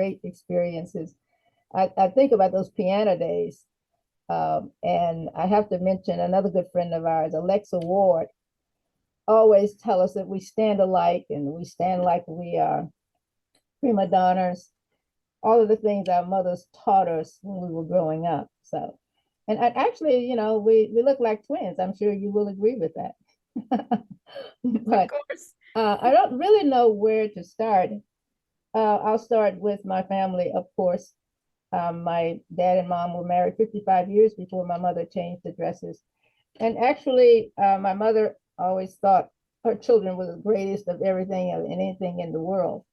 great experiences. I think about those piano days. And I have to mention another good friend of ours, Alexa Ward, always tell us that we stand alike and we stand like we are prima donnas, all of the things our mothers taught us when we were growing up. So, and actually, we look like twins. I'm sure you will agree with that. Of But course. I don't really know where to start. I'll start with my family, of course. My dad and mom were married 55 years before my mother changed addresses. And actually, my mother always thought her children were the greatest of everything and anything in the world.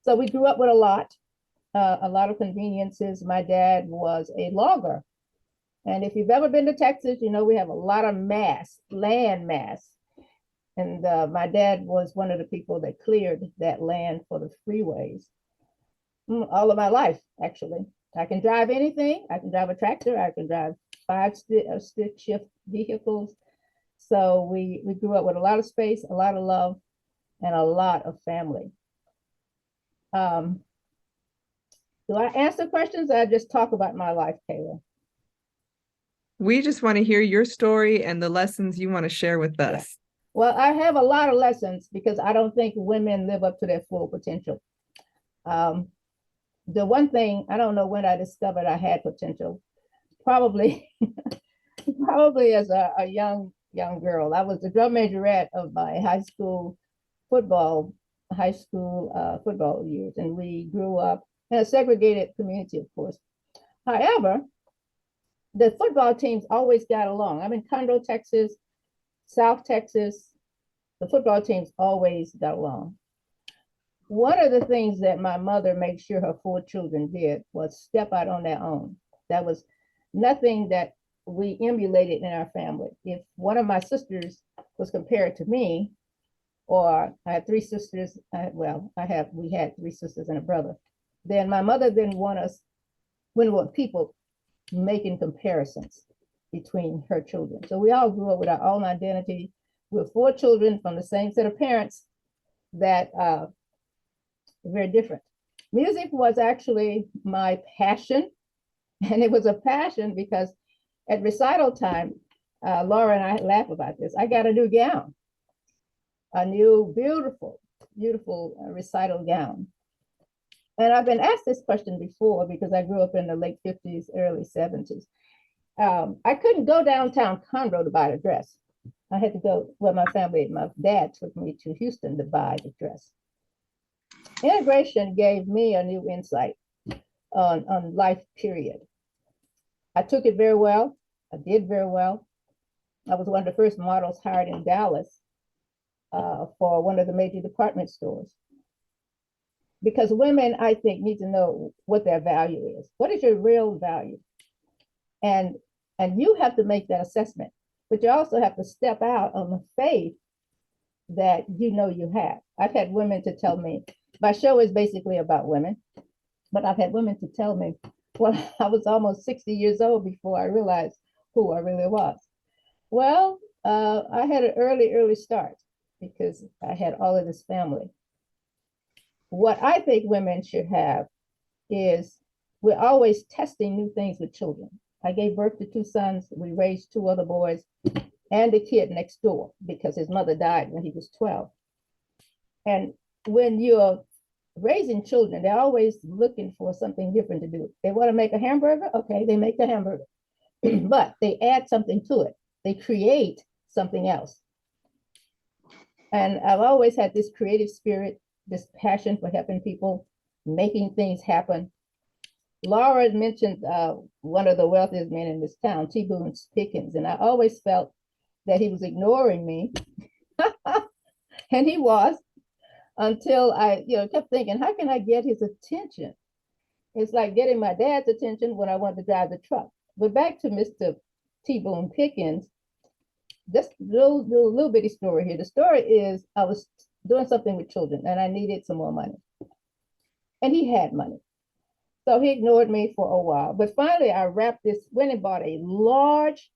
So we grew up with a lot of conveniences. My dad was a logger. And if you've ever been to Texas, you know we have a lot of land mass. And my dad was one of the people that cleared that land for the freeways all of my life, actually. I can drive anything. I can drive a tractor. I can drive stick shift vehicles. So we grew up with a lot of space, a lot of love, and a lot of family. Um, do I answer questions or I just talk about my life, Kayla? We just want to hear your story and the lessons you want to share with Yeah. us. Well, I have a lot of lessons because I don't think women live up to their full potential. Um, the one thing, I don't know when I discovered I had potential. Probably, probably as a young girl. I was the drum majorette of my football high school football years, and we grew up in a segregated community, of course. However, the football teams always got along. I'm in Conroe, Texas, South Texas. The football teams always got along. One of the things that my mother made sure her four children did was step out on their own. That was nothing that we emulated in our family. If one of my sisters was compared to me, or I had three sisters, we had three sisters and a brother, then my mother wouldn't want people making comparisons between her children. So we all grew up with our own identity. We're four children from the same set of parents that very different. Music was actually my passion, and it was a passion because at recital time, Laura and I laugh about this. I got a new gown, a new beautiful recital gown. And I've been asked this question before because I grew up in the late 50s, early 70s. I couldn't go downtown Conroe to buy a dress. I had to go, well, my dad took me to Houston to buy the dress. Integration gave me a new insight on life, period. I took it very well. I did very well. I was one of the first models hired in Dallas for one of the major department stores. Because women, I think, need to know what their value is. What is your real value? And you have to make that assessment, but you also have to step out on the faith that you know you have. I've had women to tell me, my show is basically about women, but I've had women to tell me, well, I was almost 60 years old before I realized who I really was. Well, I had an early start because I had all of this family. What I think women should have is we're always testing new things with children. I gave birth to two sons. We raised two other boys and a kid next door because his mother died when he was 12. And when you're raising children, they're always looking for something different to do. They want to make a hamburger. Okay, they make the hamburger, but they add something to it. They create something else. And I've always had this creative spirit, this passion for helping people, making things happen. Laura mentioned one of the wealthiest men in this town, T. Boone Pickens, and I always felt that he was ignoring me, and he was, until I, kept thinking, how can I get his attention? It's like getting my dad's attention when I wanted to drive the truck. But back to Mr. T. Boone Pickens, this little bitty story here. The story is I was doing something with children and I needed some more money, and he had money. So he ignored me for a while. But finally, I went and bought a large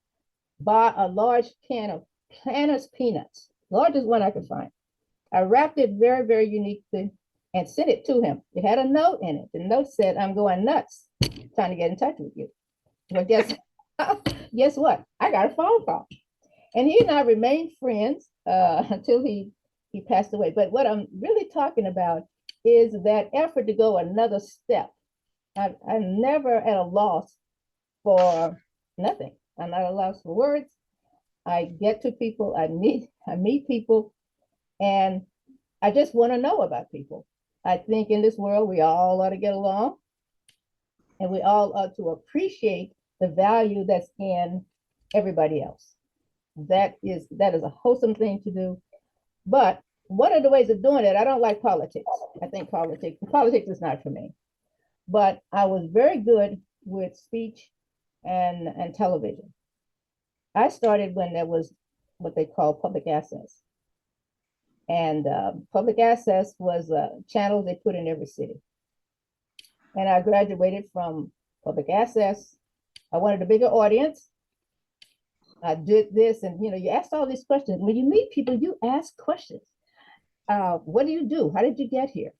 can of Planters peanuts, largest one I could find. I wrapped it very, very uniquely, and sent it to him. It had a note in it. The note said, "I'm going nuts trying to get in touch with you." Well, guess what? I got a phone call. And he and I remained friends until he passed away. But what I'm really talking about is that effort to go another step. I'm never at a loss for nothing. I'm not at a loss for words. I get to people, I meet people, and I just want to know about people. I think in this world we all ought to get along, and we all ought to appreciate the value that's in everybody else. That is a wholesome thing to do. But one of the ways of doing it, I don't like politics. I think politics is not for me. But I was very good with speech and television. I started when there was what they call public access. And public access was channels they put in every city. And I graduated from public access. I wanted a bigger audience. I did this, and you asked all these questions. When you meet people, you ask questions. What do you do? How did you get here?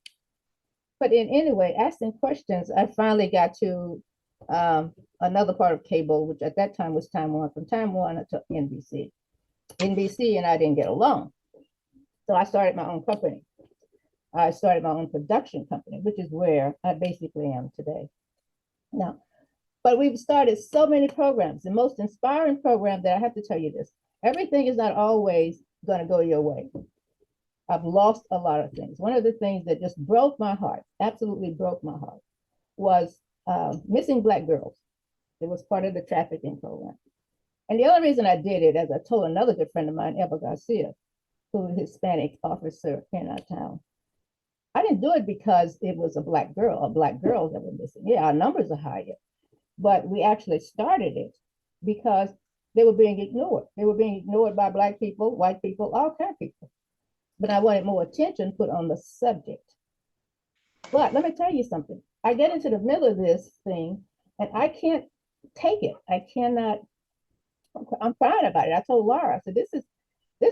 But anyway, asking questions, I finally got to another part of cable, which at that time was Time Warner, from Time Warner to NBC. NBC and I didn't get along. So I started my own company. I started my own production company, which is where I basically am today. Now, but we've started so many programs. The most inspiring program that I have to tell you this, everything is not always going to go your way. I've lost a lot of things. One of the things that just broke my heart, absolutely broke my heart, was missing Black girls. It was part of the trafficking program. And the only reason I did it, as I told another good friend of mine, Eva Garcia, who was a Hispanic officer in our town, I didn't do it because it was a Black girl or Black girls that were missing. Yeah, our numbers are higher, but we actually started it because they were being ignored. They were being ignored by Black people, white people, all kinds of people. But I wanted more attention put on the subject. But let me tell you something. I get into the middle of this thing and I can't take it. I cannot, I'm crying about it. I told Laura, I said, this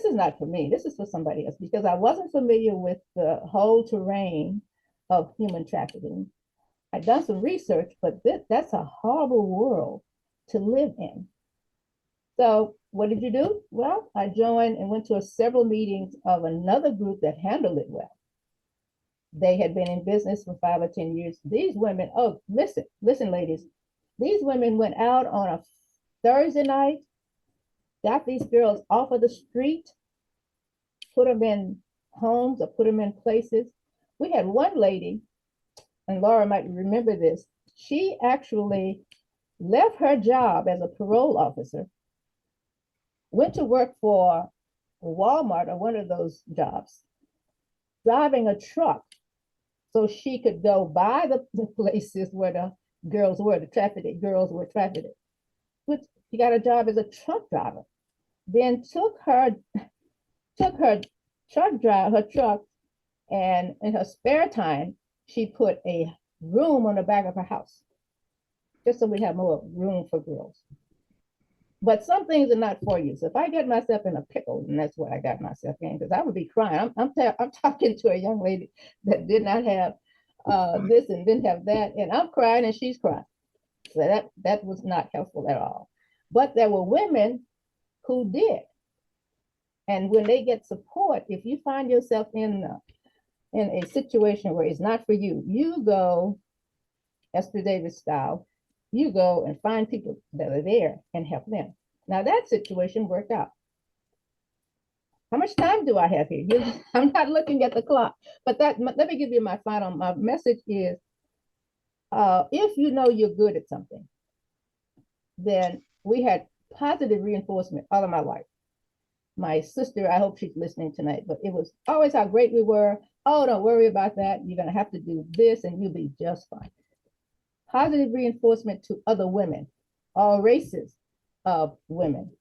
is not for me. This is for somebody else, because I wasn't familiar with the whole terrain of human trafficking. I'd done some research, but that's a horrible world to live in. So what did you do? Well, I joined and went to several meetings of another group that handled it well. They had been in business for 5 or 10 years. These women, oh, listen, ladies, these women went out on a Thursday night, got these girls off of the street, put them in homes or put them in places. We had one lady, and Laura might remember this, she actually left her job as a parole officer, went to work for Walmart or one of those jobs, driving a truck so she could go by the places where the girls were, the trafficked girls were trafficked. But she got a job as a truck driver. Then took her truck, and in her spare time, she put a room on the back of her house, just so we have more room for girls. But some things are not for you. So if I get myself in a pickle, and that's what I got myself in, because I would be crying. I'm talking to a young lady that did not have this and didn't have that, and I'm crying and she's crying. So that was not helpful at all. But there were women who did. And when they get support, if you find yourself in a situation where it's not for you, you go, Esther Davis style, you go and find people that are there and help them. Now that situation worked out. How much time do I have here? I'm not looking at the clock, but let me give you my message is, if you know you're good at something, then we had positive reinforcement all of my life. My sister, I hope she's listening tonight, but it was always how great we were. Oh, don't worry about that. You're going to have to do this and you'll be just fine. Positive reinforcement to other women, all races of women.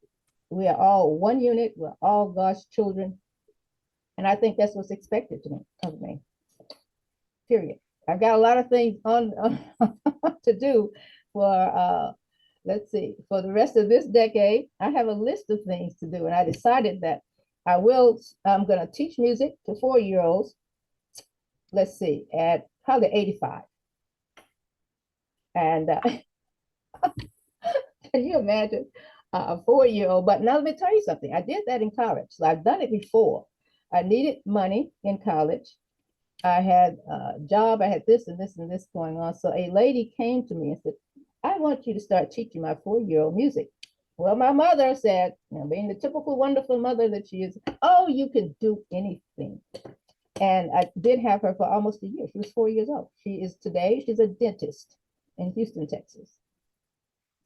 We are all one unit. We're all God's children. And I think that's what's expected of me. Period. I've got a lot of things on to do for let's see, for the rest of this decade. I have a list of things to do, and I decided that I'm going to teach music to 4-year-olds. let's see, at probably 85. And can you imagine a 4-year-old? But now let me tell you something. I did that in college. So I've done it before. I needed money in college. I had a job. I had this and this and this going on. So a lady came to me and said, I want you to start teaching my 4-year-old music. Well, my mother said, you know, being the typical wonderful mother that she is, oh, you can do anything. And I did have her for almost a year. She was 4 years old. She's a dentist in Houston, Texas.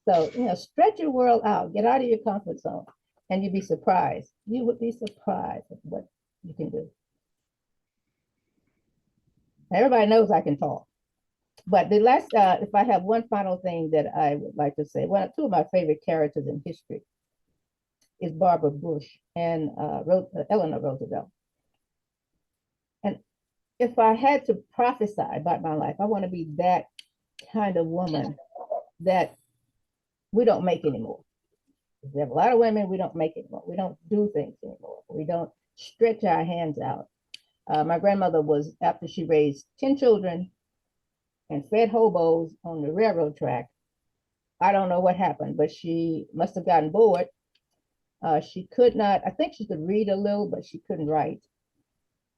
So, you know, stretch your world out, get out of your comfort zone, and you'd be surprised. You would be surprised at what you can do. Everybody knows I can talk. But the last, if I have one final thing that I would like to say, two of my favorite characters in history is Barbara Bush and Eleanor Roosevelt. And if I had to prophesy about my life, I want to be that kind of woman that we don't make anymore. We have a lot of women we don't make anymore. We don't do things anymore. We don't stretch our hands out. My grandmother was, after she raised 10 children and fed hobos on the railroad track, I don't know what happened, but she must have gotten bored. She could not, I think she could read a little, but she couldn't write.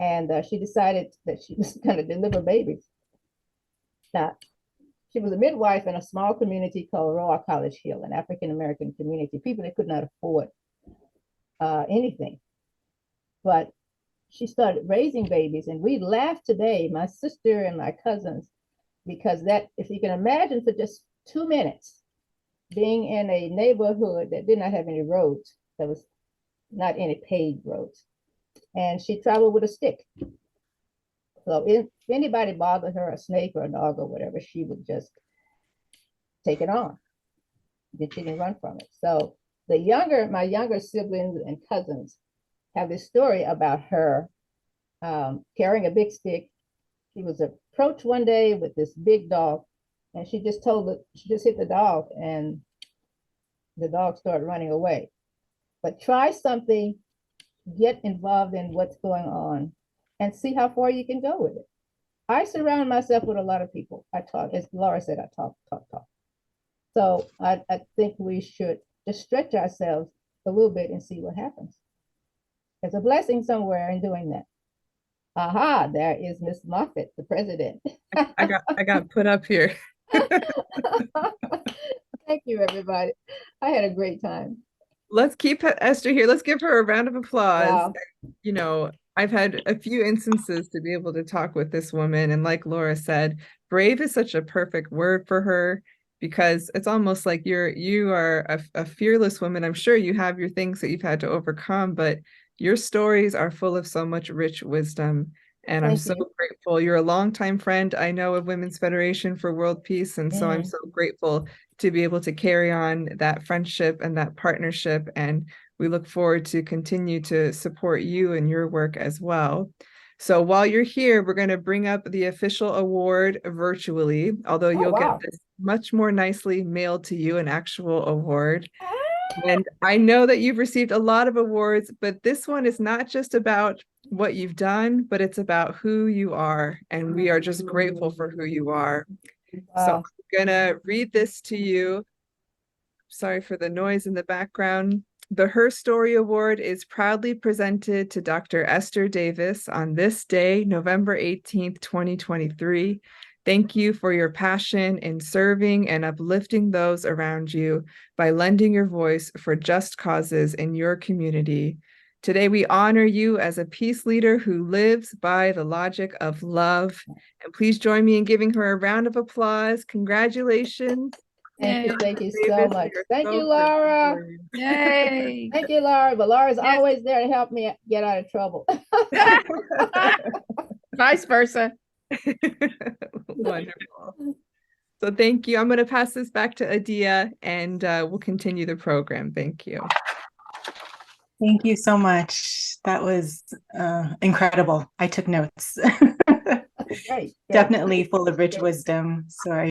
And she decided that she was going to deliver babies. Now, she was a midwife in a small community called Royal College Hill, an African-American community, people that could not afford anything. But she started raising babies, and we laugh today, my sister and my cousins, because that, if you can imagine for just 2 minutes, being in a neighborhood that did not have any roads, there was not any paved roads, and she traveled with a stick. So if anybody bothered her, a snake or a dog or whatever, she would just take it on. She didn't run from it. So my younger siblings and cousins have this story about her carrying a big stick. She was approached one day with this big dog, and she just hit the dog, and the dog started running away. But try something, get involved in what's going on, and see how far you can go with it. I surround myself with a lot of people. I talk, as Laura said, I talk. So I think we should just stretch ourselves a little bit and see what happens. There's a blessing somewhere in doing that. Aha, there is Miss Moffett, the president. I got put up here. Thank you, everybody. I had a great time. Let's keep Esther here. Let's give her a round of applause. Wow. You know, I've had a few instances to be able to talk with this woman. And like Laura said, brave is such a perfect word for her, because it's almost like you are a fearless woman. I'm sure you have your things that you've had to overcome, but your stories are full of so much rich wisdom. And I'm so grateful. You're a longtime friend, I know, of Women's Federation for World Peace. And so I'm so grateful to be able to carry on that friendship and that partnership. And we look forward to continue to support you and your work as well. So while you're here, we're going to bring up the official award virtually, although you'll get this much more nicely mailed to you, an actual award. And I know that you've received a lot of awards, but this one is not just about what you've done, but it's about who you are. And we are just grateful for who you are. Wow. So I'm gonna read this to you. Sorry for the noise in the background. The HerStory Award is proudly presented to Dr. Ester Davis on this day, November 18th, 2023. Thank you for your passion in serving and uplifting those around you by lending your voice for just causes in your community. Today, we honor you as a peace leader who lives by the logic of love. And please join me in giving her a round of applause. Congratulations. Thank you so much. Thank you, Laura. Yay. Thank you, Laura. But Laura's always there to help me get out of trouble. Vice versa. Wonderful. So thank you. I'm going to pass this back to Adia, and we'll continue the program. Thank you. Thank you so much. That was incredible. I took notes. Great. Definitely full of rich wisdom. So